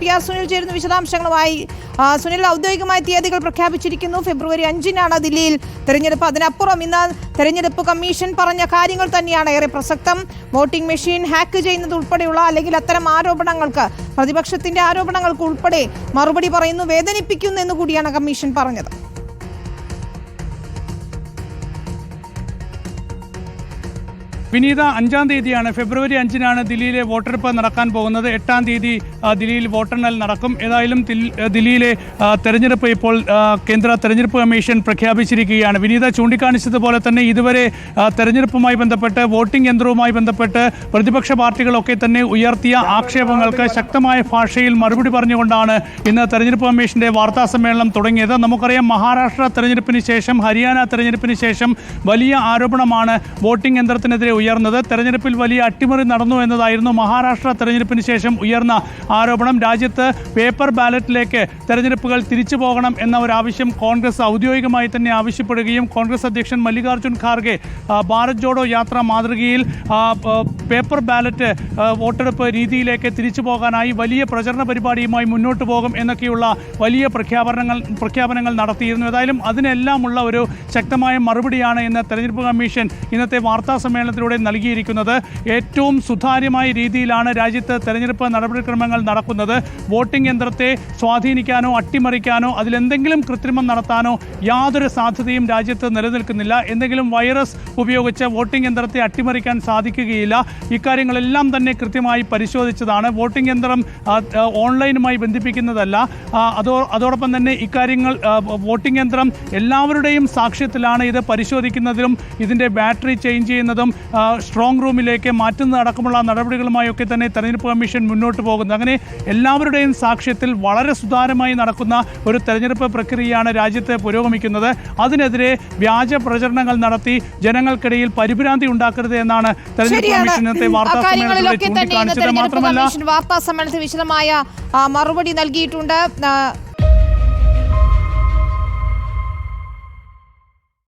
PR Sunil ചേരുന്ന വിശദാംശങ്ങളുമായി. സുനിൽ, ഔദ്യോഗികമായ തീയതികൾ പ്രഖ്യാപിച്ചിരിക്കുന്നു. ഫെബ്രുവരി 5-നാണ് ദില്ലിയിൽ തെരഞ്ഞെടുപ്പ്. അതിനപ്പുറം ഇന്ന് തെരഞ്ഞെടുപ്പ് കമ്മീഷൻ പറഞ്ഞ കാര്യങ്ങൾ തന്നെയാണ് ഏറെ പ്രസക്തം. വോട്ടിംഗ് മെഷീൻ ഹാക്ക് ചെയ്യുന്നത് ഉൾപ്പെടെയുള്ള അല്ലെങ്കിൽ അത്തരം ആരോപണങ്ങൾക്ക്, പ്രതിപക്ഷത്തിന്റെ ആരോപണങ്ങൾക്ക് ഉൾപ്പെടെ മറുപടി പറയുന്നു. വേദനിപ്പിക്കുന്നു എന്ന് കൂടിയാണ് കമ്മീഷൻ പറഞ്ഞത്. വിനീത, 5-ാം തീയതിയാണ്, ഫെബ്രുവരി 5-നാണ് ദില്ലിയിലെ വോട്ടെടുപ്പ് നടക്കാൻ പോകുന്നത്. 8-ാം തീയതി ദില്ലിയിൽ വോട്ടെണ്ണൽ നടക്കും. ഏതായാലും ദില്ലിയിലെ തെരഞ്ഞെടുപ്പ് ഇപ്പോൾ കേന്ദ്ര തെരഞ്ഞെടുപ്പ് കമ്മീഷൻ പ്രഖ്യാപിച്ചിരിക്കുകയാണ്. വിനീത ചൂണ്ടിക്കാണിച്ചതുപോലെ തന്നെ ഇതുവരെ തെരഞ്ഞെടുപ്പുമായി ബന്ധപ്പെട്ട്, വോട്ടിംഗ് യന്ത്രവുമായി ബന്ധപ്പെട്ട് പ്രതിപക്ഷ പാർട്ടികളൊക്കെ തന്നെ ഉയർത്തിയ ആക്ഷേപങ്ങൾക്ക് ശക്തമായ ഭാഷയിൽ മറുപടി പറഞ്ഞുകൊണ്ടാണ് ഇന്ന് തെരഞ്ഞെടുപ്പ് കമ്മീഷന്റെ വാർത്താ സമ്മേളനം തുടങ്ങിയത്. നമുക്കറിയാം, മഹാരാഷ്ട്ര തെരഞ്ഞെടുപ്പിന് ശേഷം, ഹരിയാന തെരഞ്ഞെടുപ്പിന് ശേഷം വലിയ ആരോപണമാണ് വോട്ടിംഗ് യന്ത്രത്തിനെതിരെ ഉയർന്നത്. തെരഞ്ഞെടുപ്പിൽ വലിയ അട്ടിമറി നടന്നു എന്നതായിരുന്നു മഹാരാഷ്ട്ര തെരഞ്ഞെടുപ്പിന് ശേഷം ഉയർന്ന ആരോപണം. രാജ്യത്ത് പേപ്പർ ബാലറ്റിലേക്ക് തെരഞ്ഞെടുപ്പുകൾ തിരിച്ചു പോകണം എന്ന ഒരു ആവശ്യം കോൺഗ്രസ് ഔദ്യോഗികമായി തന്നെ ആവശ്യപ്പെടുകയും കോൺഗ്രസ് അധ്യക്ഷൻ മല്ലികാർജ്ജുൻ ഖാർഗെ ഭാരത് ജോഡോ യാത്ര മാതൃകയിൽ പേപ്പർ ബാലറ്റ് വോട്ടെടുപ്പ് രീതിയിലേക്ക് തിരിച്ചു പോകാനായി വലിയ പ്രചരണ പരിപാടിയുമായി മുന്നോട്ട് പോകും എന്നൊക്കെയുള്ള വലിയ പ്രഖ്യാപനങ്ങൾ നടത്തിയിരുന്നു. ഏതായാലും അതിനെല്ലാമുള്ള ഒരു ശക്തമായ മറുപടിയാണ് ഇന്ന് തെരഞ്ഞെടുപ്പ് കമ്മീഷൻ ഇന്നത്തെ വാർത്താ സമ്മേളനത്തിലൂടെ നൽകിയിരിക്കുന്നത്. ഏറ്റവും സുതാര്യമായ രീതിയിലാണ് രാജ്യത്ത് തെരഞ്ഞെടുപ്പ് നടപടിക്രമങ്ങൾ നടക്കുന്നത്. വോട്ടിംഗ് യന്ത്രത്തെ സ്വാധീനിക്കാനോ അട്ടിമറിക്കാനോ അതിലെന്തെങ്കിലും കൃത്രിമം നടത്താനോ യാതൊരു സാധ്യതയും രാജ്യത്ത് നിലനിൽക്കുന്നില്ല. എന്തെങ്കിലും വൈറസ് ഉപയോഗിച്ച് വോട്ടിംഗ് യന്ത്രത്തെ അട്ടിമറിക്കാൻ സാധിക്കുകയില്ല. ഇക്കാര്യങ്ങളെല്ലാം തന്നെ കൃത്യമായി പരിശോധിച്ചതാണ്. വോട്ടിംഗ് യന്ത്രം ഓൺലൈനുമായി ബന്ധിപ്പിക്കുന്നതല്ല. അതോടൊപ്പം തന്നെ ഇക്കാര്യങ്ങൾ, വോട്ടിംഗ് യന്ത്രം എല്ലാവരുടെയും സാക്ഷ്യത്തിലാണ്. ഇത് പരിശോധിക്കുന്നതിലും ഇതിൻ്റെ ബാറ്ററി ചേഞ്ച് ചെയ്യുന്നതും സ്ട്രോങ് റൂമിലേക്ക് മാറ്റുന്നത് അടക്കമുള്ള നടപടികളുമായൊക്കെ തന്നെ തെരഞ്ഞെടുപ്പ് കമ്മീഷൻ മുന്നോട്ട് പോകുന്നത്. അങ്ങനെ എല്ലാവരുടെയും സാക്ഷ്യത്തിൽ വളരെ സുതാര്യമായി നടക്കുന്ന ഒരു തെരഞ്ഞെടുപ്പ് പ്രക്രിയയാണ് രാജ്യത്ത് പുരോഗമിക്കുന്നത്. അതിനെതിരെ വ്യാജ പ്രചരണങ്ങൾ നടത്തി ജനങ്ങൾക്കിടയിൽ പരിഭ്രാന്തി ഉണ്ടാക്കരുത് എന്നാണ് തെരഞ്ഞെടുപ്പ് കമ്മീഷൻ ഇന്നത്തെ വാർത്താ സമ്മേളനത്തിൽ ചൂണ്ടിക്കാണിച്ചത്. മാത്രമല്ല, വാർത്താ സമ്മേളനത്തിൽ വിശദമായ മറുപടി നൽകിയിട്ടുണ്ട്.